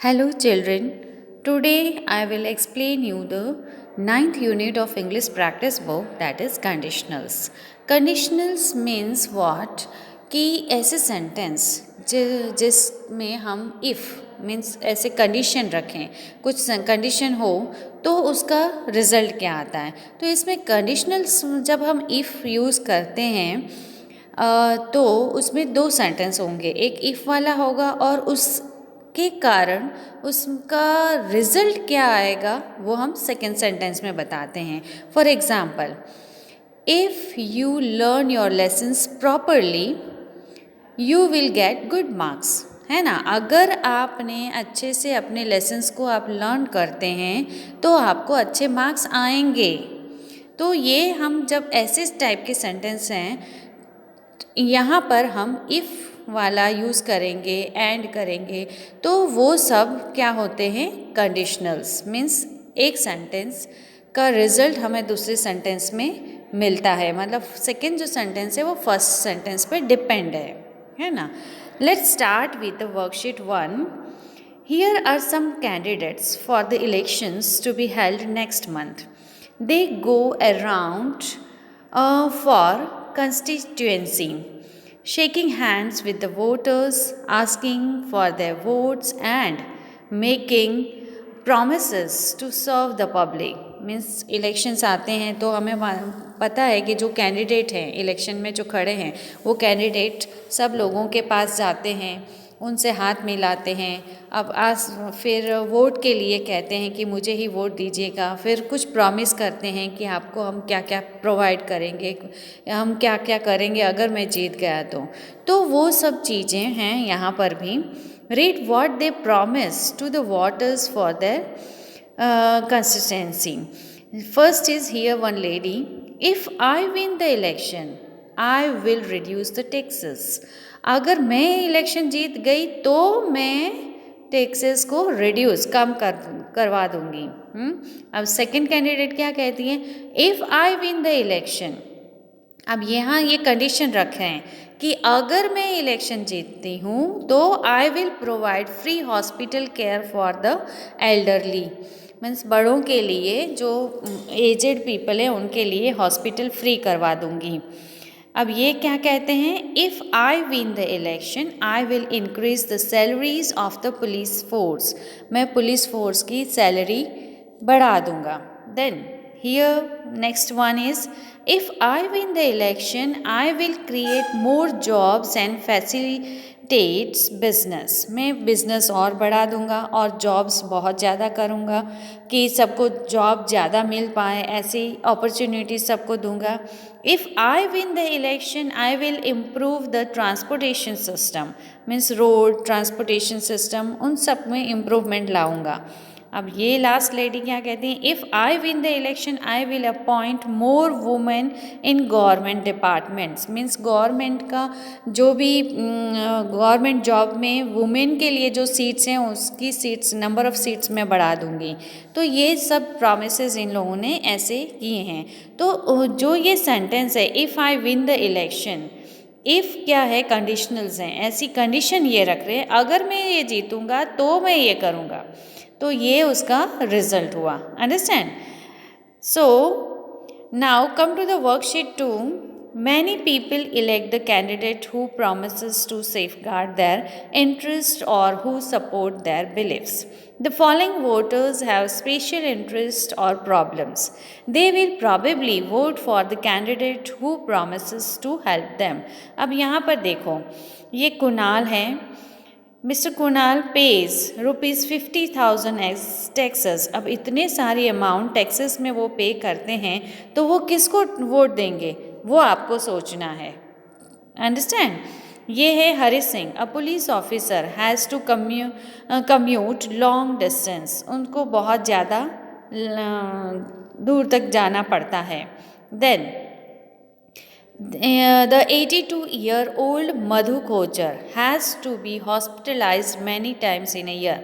Hello children, today I will explain you the ninth unit of English practice book, that is conditionals. Conditionals means what? कि ऐसे sentence जिसमें हम if means ऐसे condition रखें, कुछ condition हो तो उसका रिज़ल्ट क्या आता है। तो इसमें कंडीशनल्स जब हम इफ़ यूज़ करते हैं तो उसमें दो सेंटेंस होंगे, एक इफ़ वाला होगा और उसके कारण उसका रिज़ल्ट क्या आएगा वो हम सेकेंड सेंटेंस में बताते हैं। For example, if you learn your lessons properly you will get good marks, है ना। अगर आपने अच्छे से अपने लेसन्स को आप लर्न करते हैं तो आपको अच्छे मार्क्स आएंगे। तो ये हम जब ऐसे टाइप के सेंटेंस हैं यहाँ पर हम इफ़ वाला यूज़ करेंगे, एंड करेंगे, तो वो सब क्या होते हैं, कंडीशनल्स। मीन्स एक सेंटेंस का रिज़ल्ट हमें दूसरे सेंटेंस में मिलता है, मतलब सेकेंड जो सेंटेंस है वो फर्स्ट सेंटेंस पे डिपेंड है ना। Let's start with the worksheet 1. Here are some candidates for the elections to be held next month. They go around for constituency, shaking hands with the voters, asking for their votes, and making promises to serve the public. Means elections आते हैं तो हमें पता है कि जो candidate हैं election में जो खड़े हैं वो कैंडिडेट सब लोगों के पास जाते हैं, उनसे हाथ मिलाते हैं। अब आज फिर वोट के लिए कहते हैं कि मुझे ही वोट दीजिएगा, फिर कुछ प्रॉमिस करते हैं कि आपको हम क्या क्या प्रोवाइड करेंगे, हम क्या क्या करेंगे अगर मैं जीत गया तो वो सब चीज़ें हैं यहाँ पर भी। Read what they promise to the voters for their consistency. First is here one lady, if I win the election I will reduce the taxes. अगर मैं इलेक्शन जीत गई तो मैं टैक्सेस को रिड्यूस कम करवा दूंगी। अब सेकंड कैंडिडेट क्या कहती है, if I win the election. अब यहाँ ये कंडीशन रखे हैं कि अगर मैं इलेक्शन जीतती हूँ तो I will provide free hospital care for the elderly. Means बड़ों के लिए, जो एजेड पीपल है उनके लिए हॉस्पिटल फ्री करवा दूंगी। अब ये क्या कहते हैं, if I win the election I will increase the salaries of the police force. मैं पुलिस फोर्स की सैलरी बढ़ा दूंगा। Then here next one is, if I win the election I will create more jobs and facilitates business. मैं business और बढ़ा दूंगा और jobs बहुत ज़्यादा करूंगा कि सबको जॉब ज़्यादा मिल पाए, ऐसी अपॉर्चुनिटी सबको दूंगा। If I win the election I will improve the transportation system. Means road transportation system उन सब में इम्प्रूवमेंट लाऊंगा। अब ये लास्ट लेडी क्या कहती हैं, if I win the election I will appoint more women in government departments. Means government का जो भी गवर्नमेंट जॉब में वुमेन के लिए जो सीट्स हैं उसकी सीट्स, नंबर ऑफ़ सीट्स मैं बढ़ा दूंगी। तो ये सब प्रॉमिसेस इन लोगों ने ऐसे किए हैं। तो जो ये सेंटेंस है, if I win the election, if क्या है, कंडीशनल्स हैं, ऐसी कंडीशन ये रख रहे हैं अगर मैं ये जीतूंगा तो मैं ये करूँगा, तो ये उसका रिजल्ट हुआ। Understand. So now come to the worksheet 2. Many people elect the candidate who promises to safeguard their interest or who support their beliefs. The following voters have special interest or problems. They will probably vote for the candidate who promises to help them. अब यहाँ पर देखो, ये कुणाल है। Mister Kunal pays ₹50,000 as taxes. अब इतने सारी amount taxes में वो पे करते हैं तो वो किसको वोट देंगे, वो आपको सोचना है। अंडरस्टैंड। ये है Hari Singh, a police officer has to commute long distance. उनको बहुत ज़्यादा दूर तक जाना पड़ता है। Then the 82-year-old Madhu Kochar has to be hospitalized many times in a year.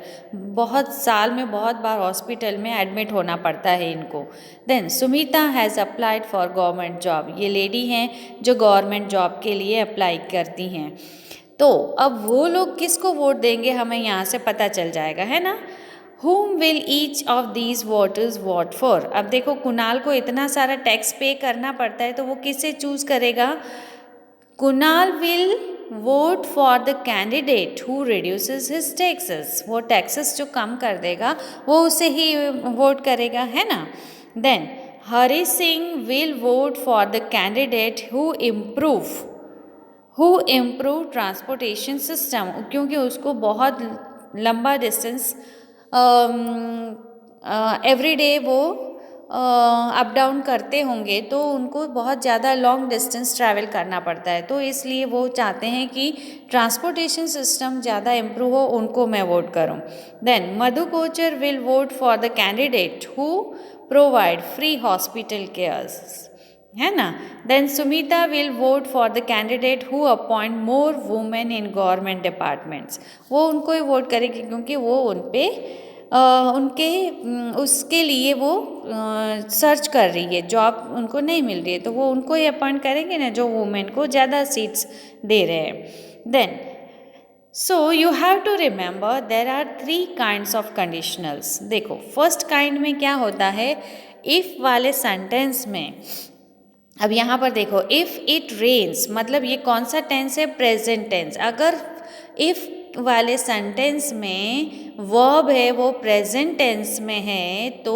बहुत साल में बहुत बार हॉस्पिटल में एडमिट होना पड़ता है इनको। Then Sumita has applied for government job. ये लेडी हैं जो गवर्नमेंट जॉब के लिए अप्लाई करती हैं। तो अब वो लोग किसको वोट देंगे हमें यहाँ से पता चल जाएगा, है ना। Whom will each of these voters vote for? अब देखो कुणाल को इतना सारा टैक्स पे करना पड़ता है तो वो किसे चूज करेगा? Kunal will vote for the candidate who reduces his taxes. वो टैक्सेस जो कम कर देगा वो उसे ही वोट करेगा, है ना। Then Hari Singh will vote for the candidate who improve transportation system, क्योंकि उसको बहुत लंबा डिस्टेंस एवरी डे वो अप डाउन करते होंगे तो उनको बहुत ज़्यादा लॉन्ग डिस्टेंस ट्रैवल करना पड़ता है, तो इसलिए वो चाहते हैं कि ट्रांसपोर्टेशन सिस्टम ज़्यादा इम्प्रूव हो, उनको मैं वोट करूं। Then Madhu Kochar will vote for the candidate who provide free hospital cares, है ना। Then Sumita will vote for the candidate who appoint more women in government departments. वो उनको ही वोट करेगी क्योंकि वो उन पे उसके लिए वो सर्च कर रही है, जॉब उनको नहीं मिल रही है, तो वो उनको ही अपॉइंट करेंगे ना जो वुमेन को ज़्यादा सीट्स दे रहे हैं। Then so you have to remember there are 3 kinds of conditionals. देखो फर्स्ट काइंड में क्या होता है, इफ़ वाले सेंटेंस में, अब यहाँ पर देखो इफ़ इट रेन्स, मतलब ये कौन सा टेंस है, प्रेजेंट टेंस। अगर इफ़ वाले सेंटेंस में वर्ब है वो प्रेजेंट टेंस में है तो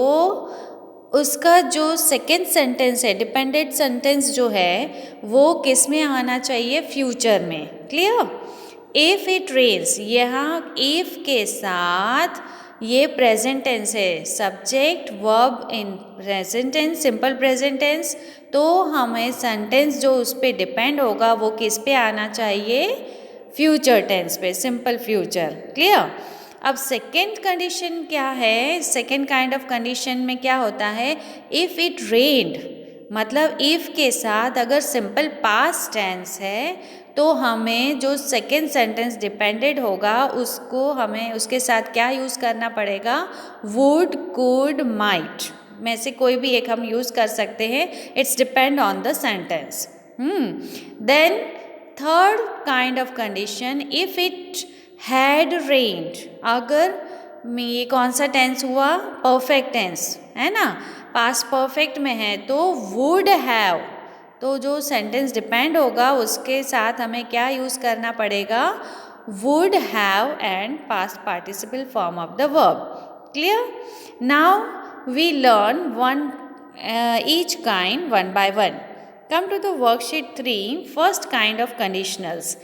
उसका जो सेकेंड सेंटेंस है, डिपेंडेंट सेंटेंस जो है वो किस में आना चाहिए, फ्यूचर में। क्लियर। इफ़ इट रेन्स, यहाँ इफ़ के साथ ये प्रेजेंट टेंस है, subject verb in present tense, simple present tense, तो हमें सेंटेंस जो उस पर डिपेंड होगा वो किस पे आना चाहिए, फ्यूचर टेंस पे, सिंपल फ्यूचर। क्लियर। अब सेकेंड कंडीशन क्या है, सेकेंड काइंड ऑफ कंडीशन में क्या होता है, इफ़ इट रेन्ड, मतलब इफ़ के साथ अगर सिंपल पास्ट टेंस है तो हमें जो सेकेंड सेंटेंस डिपेंडेड होगा उसको हमें उसके साथ क्या यूज़ करना पड़ेगा, वुड, कुड, माइट में से कोई भी एक हम यूज़ कर सकते हैं, it's depend on the sentence. Then third kind of condition, if it had rained, अगर ये कौन सा टेंस हुआ, परफेक्ट टेंस, है ना, पास्ट परफेक्ट में है तो वुड हैव, तो जो सेंटेंस डिपेंड होगा उसके साथ हमें क्या यूज़ करना पड़ेगा, would have and past participle form of the verb. Clear. Now we learn one each kind one by one. Come to the worksheet 3, first kind of conditionals.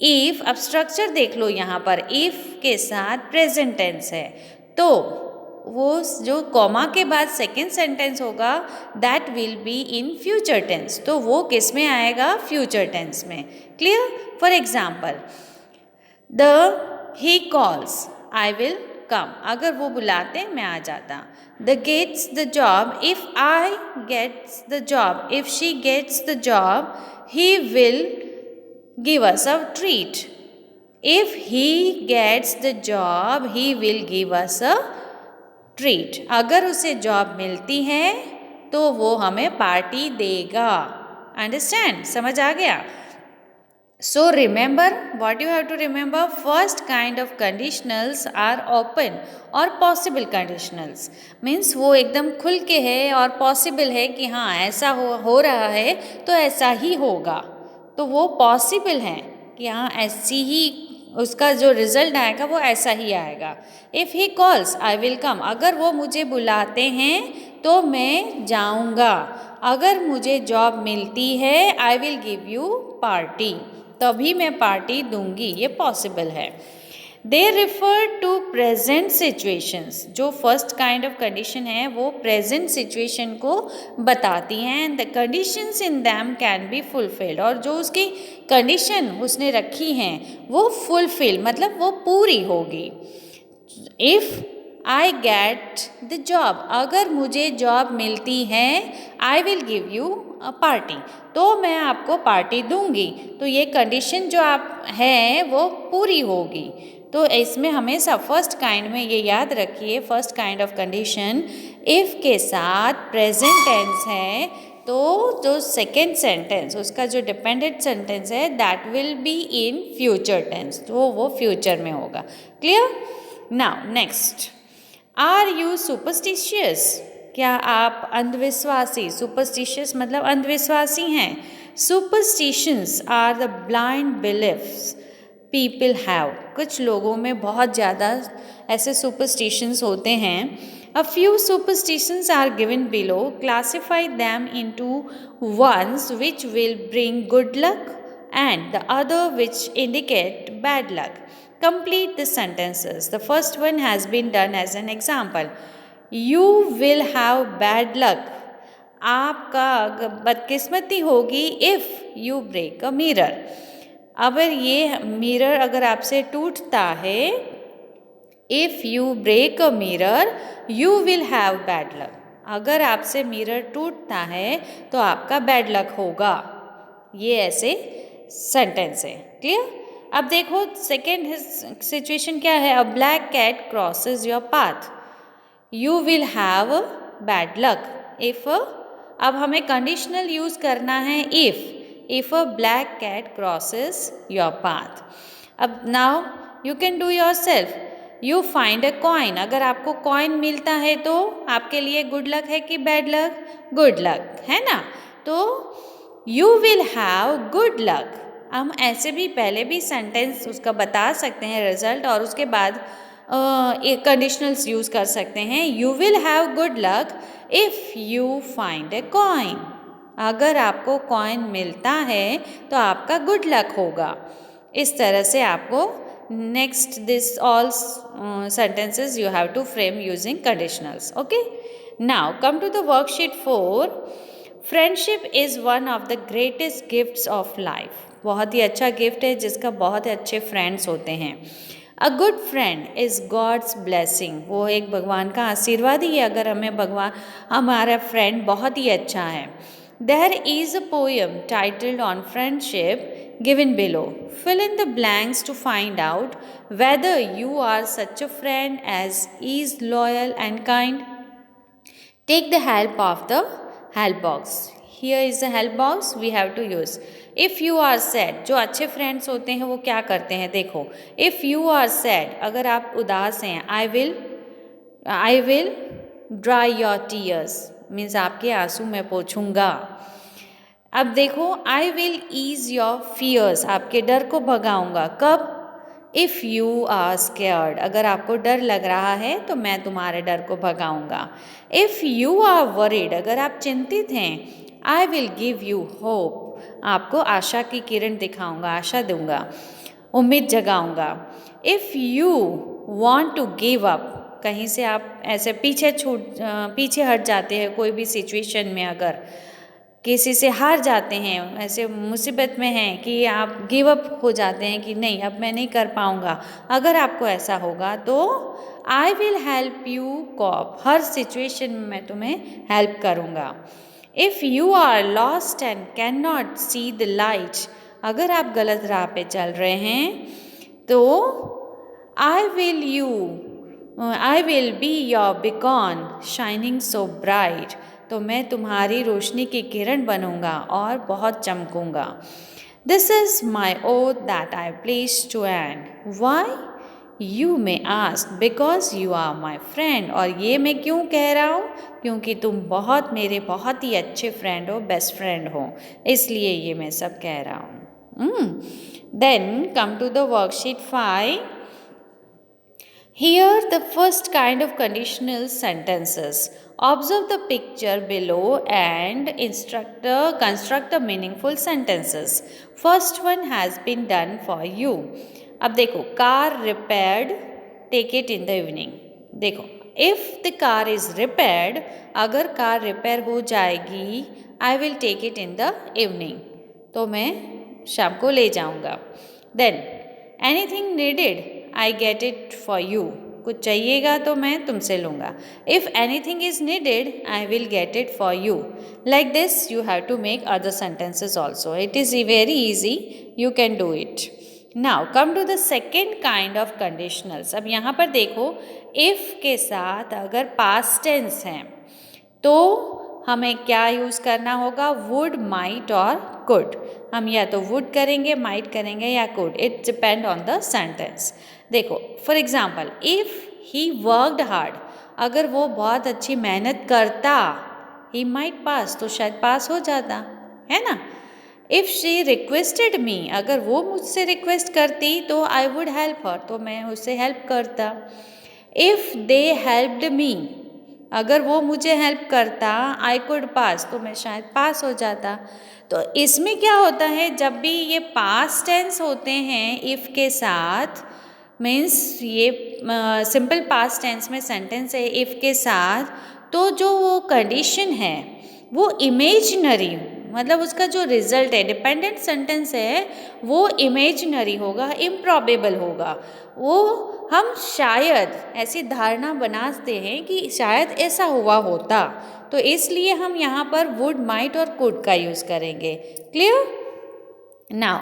If, अब structure देख लो, यहाँ पर इफ़ के साथ present tense है तो वो जो कॉमा के बाद सेकेंड सेंटेंस होगा that will be in future tense, तो वो किस में आएगा, फ्यूचर टेंस में। Clear. For example he calls I will come, अगर वो बुलाते मैं आ जाता। The gets the job, if I gets the job, if she gets the job he will give us a treat. If he gets the job he will give us a treat, अगर उसे job मिलती है तो वो हमें party देगा। Understand, समझ आ गया। So remember what you have to remember, first kind of conditionals are open और पॉसिबल कंडीशनल्स, मीन्स वो एकदम खुल के है और पॉसिबल है कि हाँ ऐसा हो रहा है तो ऐसा ही होगा, तो वो पॉसिबल है कि हाँ ऐसी ही उसका जो रिजल्ट आएगा वो ऐसा ही आएगा। If he calls I will come, अगर वो मुझे बुलाते हैं तो मैं जाऊंगा। अगर मुझे जॉब मिलती है आई विल गिव यू पार्टी, तभी मैं पार्टी दूंगी, ये पॉसिबल है। दे रिफर टू प्रेजेंट सिचुएशंस, जो फर्स्ट काइंड ऑफ कंडीशन है वो प्रेजेंट सिचुएशन को बताती हैं, and the conditions in them can be fulfilled, और जो उसकी कंडीशन उसने रखी हैं वो फुलफिल, मतलब वो पूरी होगी। If I get the job, अगर मुझे जॉब मिलती है आई will give you a party, तो मैं आपको पार्टी दूंगी, तो ये कंडीशन जो आप है वो पूरी होगी। तो इसमें हमेशा फर्स्ट काइंड में ये याद रखिए, first kind of condition if के साथ प्रेजेंट टेंस है तो जो सेकेंड सेंटेंस उसका जो डिपेंडेंट सेंटेंस है that will be in future tense, तो वो फ्यूचर में होगा। Clear? Now next, are you superstitious? क्या आप अंधविश्वासी, सुपरस्टिशियस मतलब अंधविश्वासी हैं। Superstitions are the blind beliefs people have, कुछ लोगों में बहुत ज़्यादा ऐसे सुपरस्टिशंस होते हैं। A few superstitions are given below. Classify them into ones which will bring good luck and the other which indicate bad luck. Complete the sentences. The first one has been done as an example. You will have bad luck. आपका बदकिस्मती होगी if you break a mirror. अगर ये mirror अगर आपसे टूटता है, if you break a mirror you will have bad luck, अगर आपसे मिरर टूटता है तो आपका बैड लक होगा। ये ऐसे सेंटेंस है। क्लियर? अब देखो सेकेंड सिचुएशन क्या है। A black cat crosses your path, you will have bad luck if, अब हमें कंडीशनल यूज़ करना है if a black cat crosses your path. अब now you can do yourself. You find a coin, अगर आपको coin मिलता है तो आपके लिए गुड लक है कि बैड लक? गुड लक है ना। तो you will have good luck, हम ऐसे भी पहले भी सेंटेंस उसका बता सकते हैं रिजल्ट, और उसके बाद एक कंडीशनल्स यूज़ कर सकते हैं। You will have good luck if you find a coin, अगर आपको कॉइन मिलता है तो आपका गुड लक होगा। इस तरह से आपको next this all sentences you have to frame using conditionals. Okay, now come to the worksheet 4. Friendship is one of the greatest gifts of life, बहुत ही अच्छा गिफ्ट है जिसका बहुत ही अच्छे फ्रेंड्स होते हैं। A good friend is God's blessing, वो एक भगवान का आशीर्वाद ही है अगर हमें भगवान, हमारा फ्रेंड बहुत ही अच्छा है। There is a poem titled on friendship given below. Fill in the blanks to find out whether you are such a friend as is loyal and kind. Take the help of the help box. Here is the help box we have to use. If you are sad, जो अच्छे friends होते हैं वो क्या करते हैं देखो। If you are sad, अगर आप उदास हैं, I will dry your tears, means आपके आंसू मैं पोंछूंगा। अब देखो I will ease your fears, आपके डर को भगाऊंगा। कब? इफ़ यू आर स्केयर्ड, अगर आपको डर लग रहा है तो मैं तुम्हारे डर को भगाऊंगा। इफ़ यू आर वरीड, अगर आप चिंतित हैं, I will give you hope, आपको आशा की किरण दिखाऊंगा, आशा दूंगा, उम्मीद जगाऊंगा। If you want to give up, कहीं से आप ऐसे पीछे हट जाते हैं कोई भी सिचुएशन में, अगर किसी से हार जाते हैं, ऐसे मुसीबत में हैं कि आप गिव अप हो जाते हैं कि नहीं अब मैं नहीं कर पाऊँगा, अगर आपको ऐसा होगा तो I will help you cope, हर सिचुएशन में मैं तुम्हें हेल्प करूँगा। If you are lost and can not see the light, अगर आप गलत राह पे चल रहे हैं तो I will be your beacon shining so bright, तो मैं तुम्हारी रोशनी की किरण बनूंगा और बहुत चमकूंगा। This is my oath that I place to end, why you may ask, because you are my friend, और ये मैं क्यों कह रहा हूँ, क्योंकि तुम मेरे बहुत ही अच्छे फ्रेंड हो, बेस्ट फ्रेंड हो, इसलिए ये मैं सब कह रहा हूँ। Then come to the worksheet 5. Here the first kind of conditional sentences. Observe the picture below and construct the meaningful sentences. First one has been done for you. अब देखो, car repaired, take it in the evening. देखो, if the car is repaired, अगर car repair हो जाएगी, I will take it in the evening, तो मैं शाम को ले जाऊँगा। Then anything needed, I get it for you, कुछ चाहिएगा तो मैं तुमसे लूँगा। If anything is needed, I will get it for you. Like this, you have to make other sentences also. It is very easy. You can do it. Now, come to the second kind of conditionals. अब यहाँ पर देखो, if के साथ अगर past tense है तो हमें क्या यूज़ करना होगा, वुड, माइट और कुड। हम या तो वुड करेंगे, माइट करेंगे या could, it depend on the sentence. देखो for example, if he worked hard, अगर वो बहुत अच्छी मेहनत करता, ही माइट पास, तो शायद पास हो जाता, है ना। इफ़ शी रिक्वेस्टेड मी, अगर वो मुझसे रिक्वेस्ट करती तो आई वुड हेल्प हर, तो मैं उससे हेल्प करता। इफ़ दे हेल्प्ड मी, अगर वो मुझे हेल्प करता, आई कुड पास, तो मैं शायद पास हो जाता। तो इसमें क्या होता है, जब भी ये पास्ट टेंस होते हैं इफ़ के साथ, मीन्स ये सिंपल पास्ट टेंस में सेंटेंस है इफ़ के साथ, तो जो वो कंडीशन है वो इमेजिनरी, मतलब उसका जो रिजल्ट है, डिपेंडेंट सेंटेंस है, वो इमेजिनरी होगा, इम्प्रॉबेबल होगा। वो हम शायद ऐसी धारणा बनाते हैं कि शायद ऐसा हुआ होता, तो इसलिए हम यहाँ पर वुड, माइट और कुड का यूज़ करेंगे। Clear? Now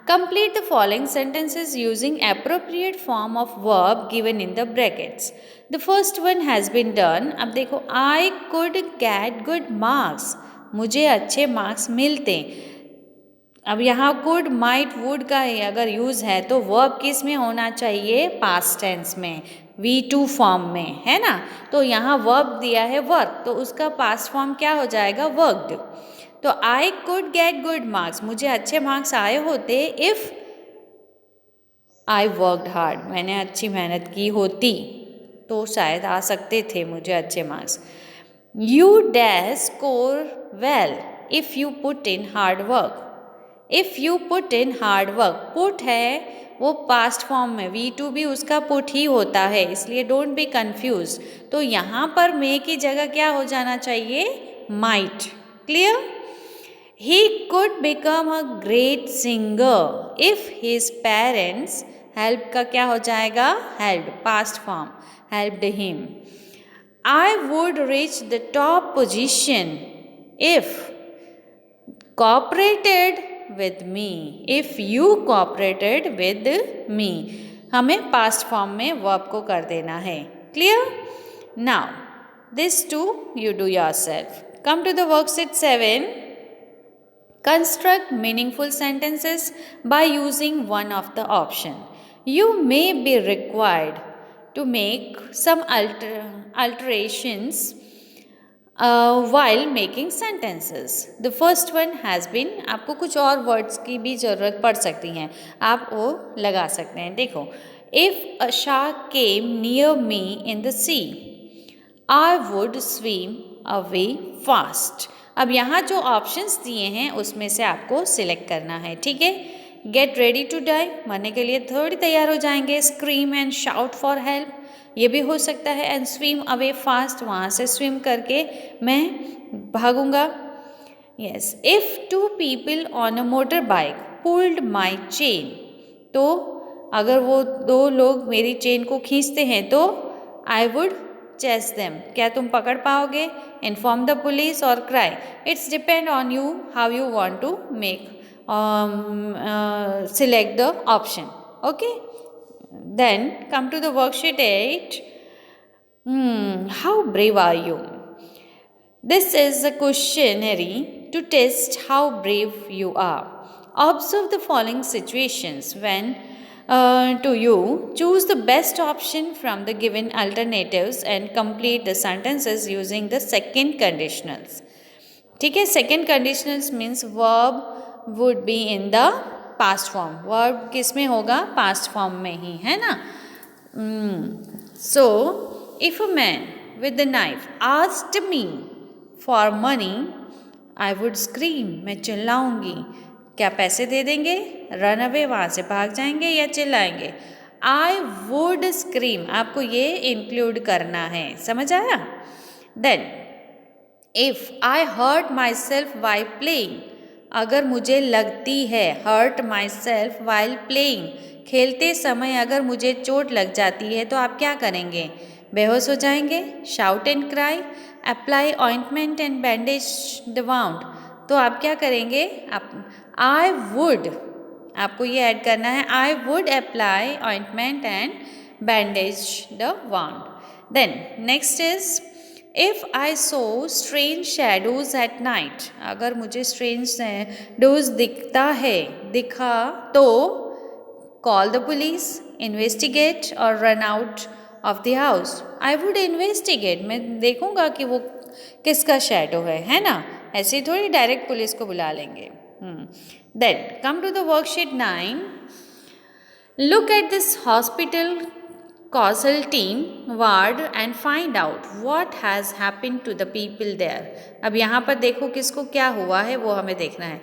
complete the following sentences using appropriate form of verb given in the brackets. The first one has been done. अब देखो, I could get good marks, मुझे अच्छे मार्क्स मिलते। अब यहाँ could, might, would का अगर यूज़ है तो वर्ब किस में होना चाहिए, पास्ट टेंस में, V2 फॉर्म में, है ना। तो यहाँ वर्ब दिया है वर्क, तो उसका पास्ट फॉर्म क्या हो जाएगा, वर्कड। तो I could get good marks, मुझे अच्छे मार्क्स आए होते इफ़ आई वर्कड हार्ड, मैंने अच्छी मेहनत की होती तो शायद आ सकते थे मुझे अच्छे marks. You dash score well if you put in hard work, if you put in hard work, put है वो पास्ट फॉर्म में, V2 भी उसका पुट ही होता है, इसलिए डोंट बी कंफ्यूज। तो यहाँ पर मे की जगह क्या हो जाना चाहिए, might. Clear? He could become a great singer if his parents help का क्या हो जाएगा, helped, past form, helped him. I would reach the top position if cooperated with me, if you cooperated with me. हमें past form में verb को कर देना है। Clear? Now, this too you do yourself. Come to the worksheet 7. Construct meaningful sentences by using one of the option. You may be required to make some alterations while making sentences. The first one has been, आपको कुछ और words की भी ज़रूरत पड़ सकती हैं, आप वो लगा सकते हैं। देखो, if a shark came near me in the sea, I would swim away fast. अब यहाँ जो ऑप्शंस दिए हैं उसमें से आपको सिलेक्ट करना है, ठीक है। गेट रेडी टू डाई, मरने के लिए थोड़ी तैयार हो जाएंगे। Scream and shout for help, ये भी हो सकता है। एंड स्विम अवे फास्ट, वहाँ से स्विम करके मैं भागूंगा। Yes, if two people on a motorbike pulled my chain, तो अगर वो दो लोग मेरी चेन को खींचते हैं तो आई वुड चेस देम, क्या तुम पकड़ पाओगे। इन्फॉर्म द पुलिस और cry, it's depend on you how you want to make select the option. Okay, then come to the worksheet 8. How brave are you? This is a questionnaire to test how brave you are. Observe the following situations. When to you, choose the best option from the given alternatives and complete the sentences using the second conditionals. ठीक है, second conditionals means verb would be in the past form. Verb किस में होगा, past form में ही, है ना। So, if a man with the knife asked me for money, I would scream, मैं चिल्लाऊंगी। क्या पैसे दे देंगे, रन अवे, वहाँ से भाग जाएंगे या चिल्लाएंगे। आई वुड स्क्रीम, आपको ये इंक्लूड करना है, समझ आया। Then if I hurt myself while playing, अगर मुझे लगती है, hurt myself while playing, खेलते समय अगर मुझे चोट लग जाती है तो आप क्या करेंगे, बेहोश हो जाएंगे। Shout and cry, apply ointment and bandage the wound, तो आप क्या करेंगे, आप आई वुड, आपको ये ऐड करना है, I would apply ointment and bandage the wound. Then next is if I saw strange shadows at night, अगर मुझे स्ट्रेंज शैडोज दिखा तो call the police, investigate or run out of the house. I would investigate. मैं देखूंगा कि वो किसका shadow है ना, ऐसे थोड़ी डायरेक्ट पुलिस को बुला लेंगे. Then come to the worksheet 9. Look at this hospital causal team ward and find out what has happened to the people there. अब यहाँ पर देखो किसको क्या हुआ है वो हमें देखना है.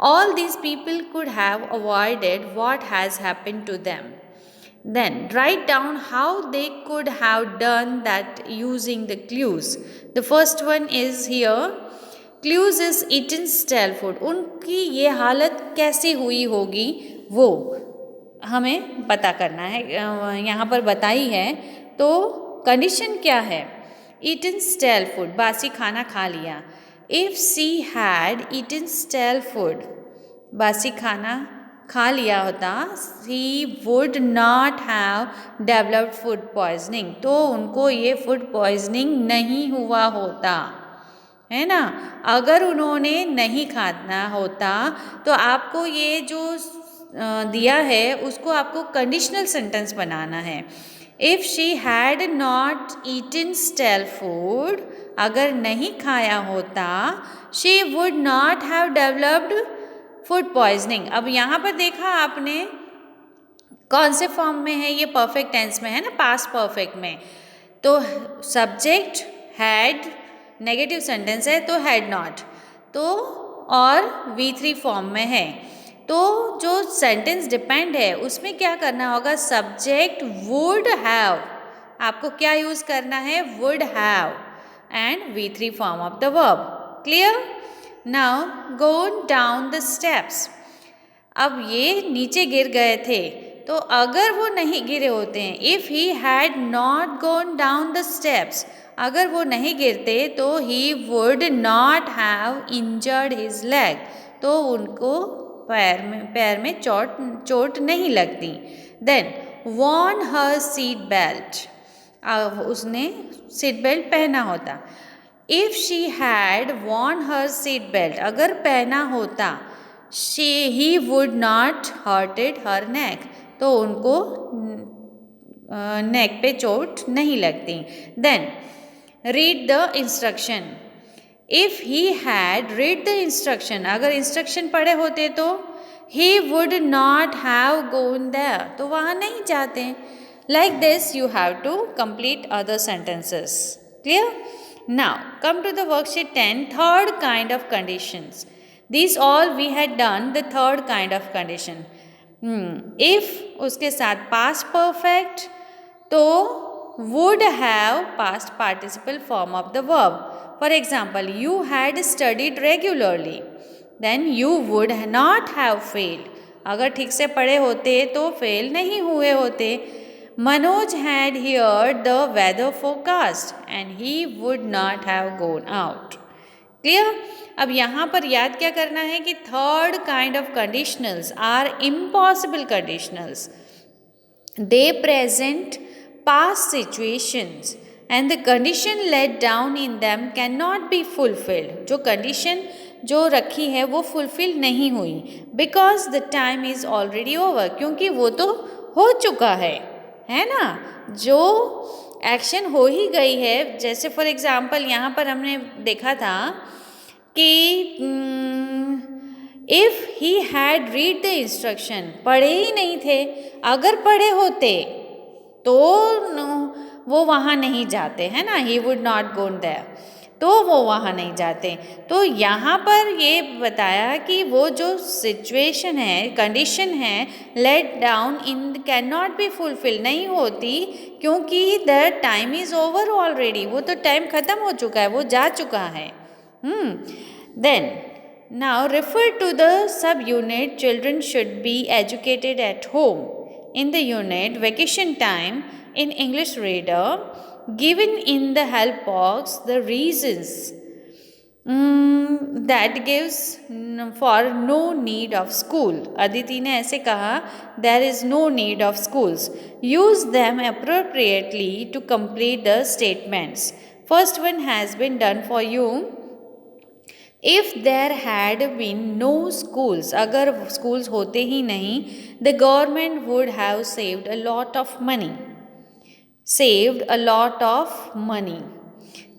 All these people could have avoided what has happened to them. Then write down how they could have done that using the clues. The first one is here. Clues is eaten stale food. उनकी ये हालत कैसी हुई होगी वो हमें पता करना है. यहाँ पर बताई है तो कंडीशन क्या है? Eaten stale food, बासी खाना खा लिया. If she had eaten stale food, बासी खाना खा लिया होता, she would not have developed food poisoning, तो उनको ये food poisoning नहीं हुआ होता, है ना. अगर उन्होंने नहीं खाना होता तो आपको ये जो दिया है उसको आपको कंडीशनल सेंटेंस बनाना है. If she had not eaten stale food, अगर नहीं खाया होता, she would not have developed food poisoning. अब यहाँ पर देखा आपने कौन से फॉर्म में है, ये परफेक्ट टेंस में है ना, पास्ट परफेक्ट में. तो सब्जेक्ट हैड, नेगेटिव सेंटेंस है तो हैड नॉट, तो और V3 फॉर्म में है. तो जो सेंटेंस डिपेंड है उसमें क्या करना होगा? सब्जेक्ट वुड हैव, आपको क्या यूज़ करना है? Would have and V3 form of the verb. Clear? Now go down the steps. अब ये नीचे गिर गए थे, तो अगर वो नहीं गिरे होते हैं, if he had not gone down the steps, अगर वो नहीं गिरते तो he would not have injured his leg, तो उनको पैर में चोट नहीं लगती. Then worn her seat belt, अब उसने सीट बेल्ट पहना होता. If she had worn her seat belt, अगर पहना होता, he would not hurted her neck, तो उनको नेक पे चोट नहीं लगती. Then read the instruction. If he had read the instruction, अगर इंस्ट्रक्शन पढ़े होते तो he would not have gone there, तो वहाँ नहीं जाते. Like this you have to complete other sentences. Clear? Now come to the worksheet 10, third kind of conditions. This all we had done the third kind of condition. If उसके साथ past perfect तो would have past participle form of the verb. For example, you had studied regularly, then you would not have failed. अगर ठीक से पढ़े होते तो fail नहीं हुए होते. Manoj had heard the weather forecast and he would not have gone out. Clear? अब यहाँ पर याद क्या करना है कि third kind of conditionals are impossible conditionals. They present past situations and the condition laid down in them cannot be fulfilled. जो condition जो रखी है वो fulfill नहीं हुई because the time is already over, क्योंकि वो तो हो चुका है ना. जो एक्शन हो ही गई है, जैसे फॉर एग्जाम्पल यहाँ पर हमने देखा था कि if he had read the instruction, पढ़े ही नहीं थे, अगर पढ़े होते तो वो वहाँ नहीं जाते, है ना. He would not gone there, तो वो वहाँ नहीं जाते. तो यहाँ पर ये बताया कि वो जो सिचुएशन है, कंडीशन है, let down in can not be fulfil, नहीं होती क्योंकि the time is over already, वो तो टाइम ख़त्म हो चुका है, वो जा चुका है. Then now refer to the sub unit children should be educated at home. In the unit vacation time in English reader, given in the help box the reasons that gives for no need of school. Aditi ने ऐसे कहा, there is no need of schools. Use them appropriately to complete the statements. First one has been done for you. If there had been no schools, अगर schools होते ही नहीं, the government would have saved a lot of money. Saved a lot of money.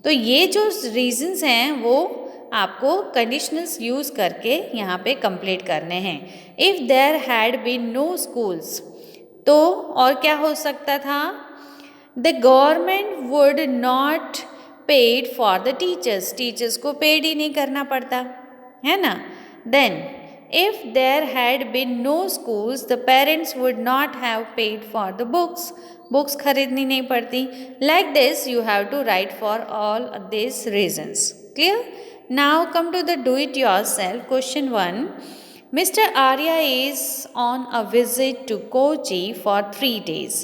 तो ये जो reasons हैं वो आपको conditionals use करके यहाँ पे कंप्लीट करने हैं. If there had been no schools, तो और क्या हो सकता था? The government would not paid for the teachers, teachers को पेड ही नहीं करना पड़ता, है ना. Then if there had been no schools, the parents would not have paid for the books, books खरीदनी नहीं पड़ती. Like this you have to write for all this reasons. Clear? Now come to the do it yourself. Question 1. Mr. Arya is on a visit to Kochi for 3 days.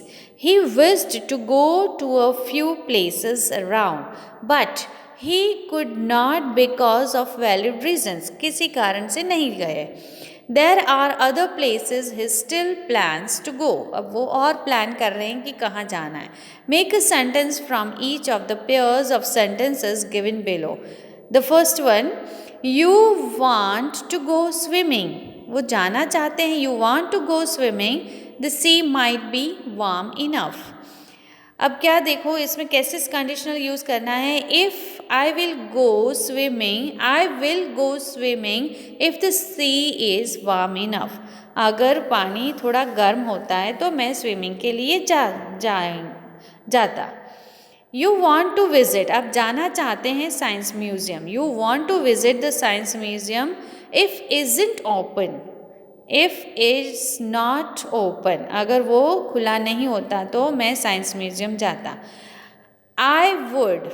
He wished to go to a few places around, but he could not because of valid reasons. किसी कारण से नहीं गए. There are other places he still plans to go. अब वो और plan कर रहे हैं कि कहाँ जाना है. Make a sentence from each of the pairs of sentences given below. The first one, you want to go swimming. वो जाना चाहते हैं. You want to go swimming. The sea might be warm enough. अब क्या देखो इसमें कैसे conditional use करना है. If I will go swimming, I will go swimming if the sea is warm enough. अगर पानी थोड़ा गर्म होता है तो मैं स्विमिंग के लिए जाता. यू वॉन्ट टू विजिट, आप जाना चाहते हैं science museum. You want to visit the science museum if isn't open. If is not open, अगर वो खुला नहीं होता तो मैं साइंस म्यूज़ियम जाता. I would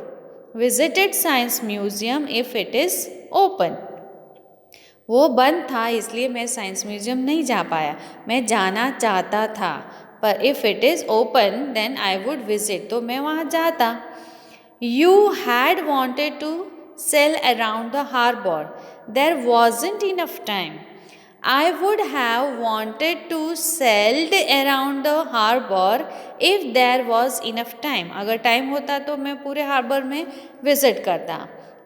visited science museum if it is open. वो बंद था इसलिए मैं साइंस म्यूज़ियम नहीं जा पाया. मैं जाना चाहता था, पर if it is open then I would visit, तो मैं वहाँ जाता. You had wanted to sail around the harbour. There wasn't enough time. I would have wanted to sail around the harbor if there was enough time. अगर time होता तो मैं पूरे harbour में विजिट करता.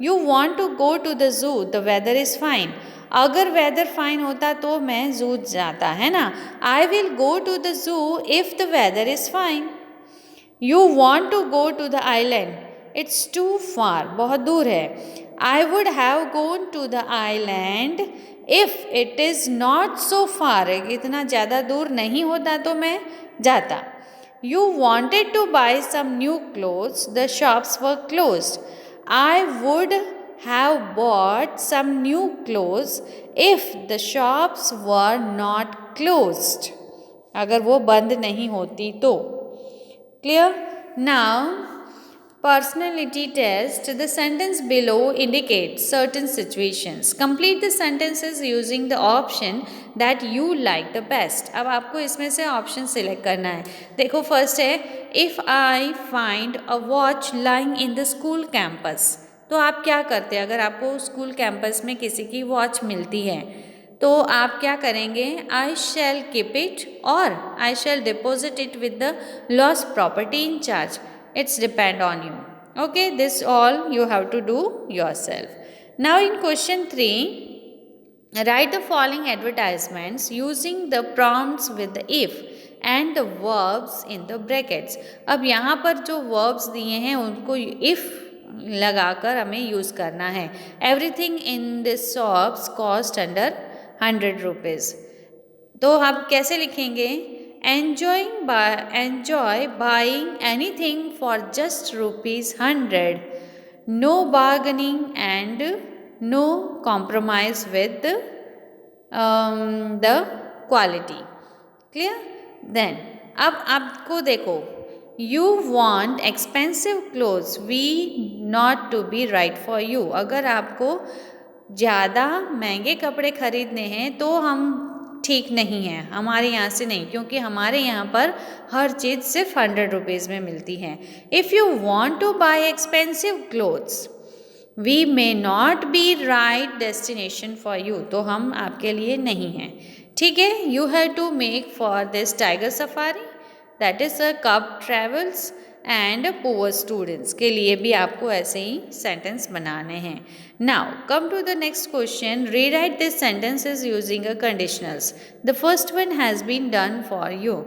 You want to go to the zoo. The weather is fine. अगर weather fine होता तो मैं जू जाता, है ना. I will go to the zoo if the weather is fine. You want to go to the island. It's too far. बहुत दूर है. I would have gone to the island if it is not so far. इतना ज़्यादा दूर नहीं होता तो मैं जाता. You wanted to buy some new clothes. The shops were closed. I would have bought some new clothes if the shops were not closed. अगर वो बंद नहीं होती तो. Clear? Now, personality test. The sentence below indicates certain situations. Complete the sentences using the option that you like the best. अब आपको इसमें से ऑप्शन सिलेक्ट करना है. देखो फर्स्ट है, if I find a watch lying in the school campus. तो आप क्या करते हैं अगर आपको स्कूल कैंपस में किसी की वॉच मिलती है तो आप क्या करेंगे? आई शैल कीप इट और I shall deposit it with the lost property in charge. It's depend on you. Okay, this all you have to do yourself. Now in question 3, write the following advertisements using the prompts with the if and the verbs in the brackets. अब यहाँ पर जो verbs दिए हैं उनको if लगाकर हमें use करना है. Everything in this shops cost under 100 rupees. तो आप कैसे लिखेंगे? Enjoy buying anything for just ₹100. No bargaining and no compromise with the quality. Clear? Then अब आपको देखो, you want expensive clothes, we not to be right for you. अगर आपको ज़्यादा महंगे कपड़े खरीदने हैं तो हम ठीक नहीं है, हमारे यहाँ से नहीं, क्योंकि हमारे यहाँ पर हर चीज़ सिर्फ 100 रुपीज़ में मिलती है. If you want to buy expensive clothes we may not be right destination for you. तो हम आपके लिए नहीं हैं. ठीक है. You have to make for this tiger safari, that is a cub travels. And poor students के लिए भी आपको ऐसे ही सेंटेंस बनाने हैं. Now come to the next question. Rewrite this sentences using a conditionals. The first one has been done for you.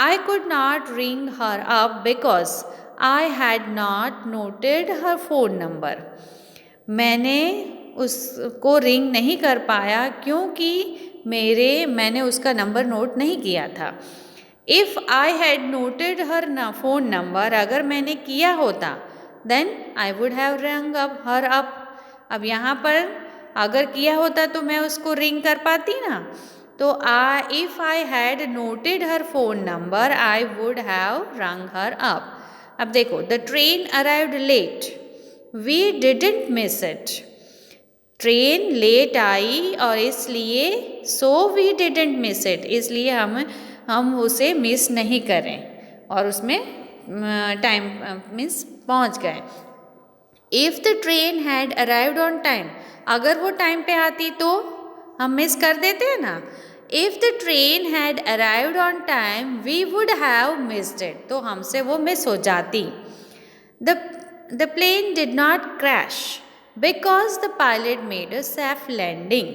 I could not ring her up because I had not noted her phone number. मैंने उसको ring नहीं कर पाया क्योंकि मैंने उसका number note नहीं किया था. If I had noted her phone number, अगर मैंने किया होता, देन आई वुड हैव रंग अप हर अप. अब यहाँ पर अगर किया होता तो मैं उसको रिंग कर पाती ना. तो if I had noted her phone number I would have rung her up. अब देखो, the train arrived late, we didn't miss it. Train late आई और इसलिए so we didn't miss it, इसलिए हम उसे मिस नहीं करें और उसमें टाइम मीन्स पहुंच गए. If the train had arrived on time, अगर वो टाइम पे आती तो हम मिस कर देते हैं ना. If the train had arrived on time we would have missed it, तो हमसे वो मिस हो जाती. The plane did not crash because the pilot made a safe landing.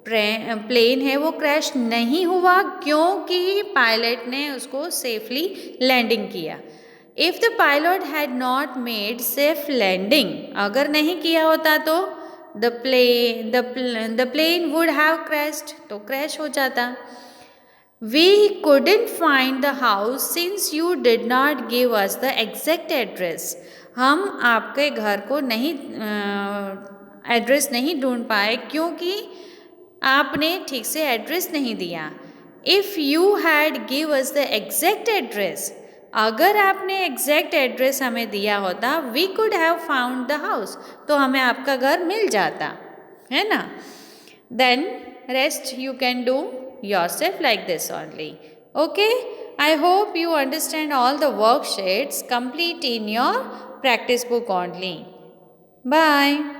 Plane है वो क्रैश नहीं हुआ क्योंकि पायलट ने उसको सेफली लैंडिंग किया. If the pilot had not made safe landing, अगर नहीं किया होता तो the plane would have crashed, तो क्रैश हो जाता. We couldn't find the house since you did not give us the exact address. हम आपके घर को एड्रेस नहीं ढूंढ पाए क्योंकि आपने ठीक से एड्रेस नहीं दिया. If you had give us the exact address, अगर आपने एग्जैक्ट एड्रेस हमें दिया होता, we could have found the house, तो हमें आपका घर मिल जाता है ना. Then rest you can do yourself like this only. Okay, I hope you understand all the worksheets complete in your practice book only. Bye.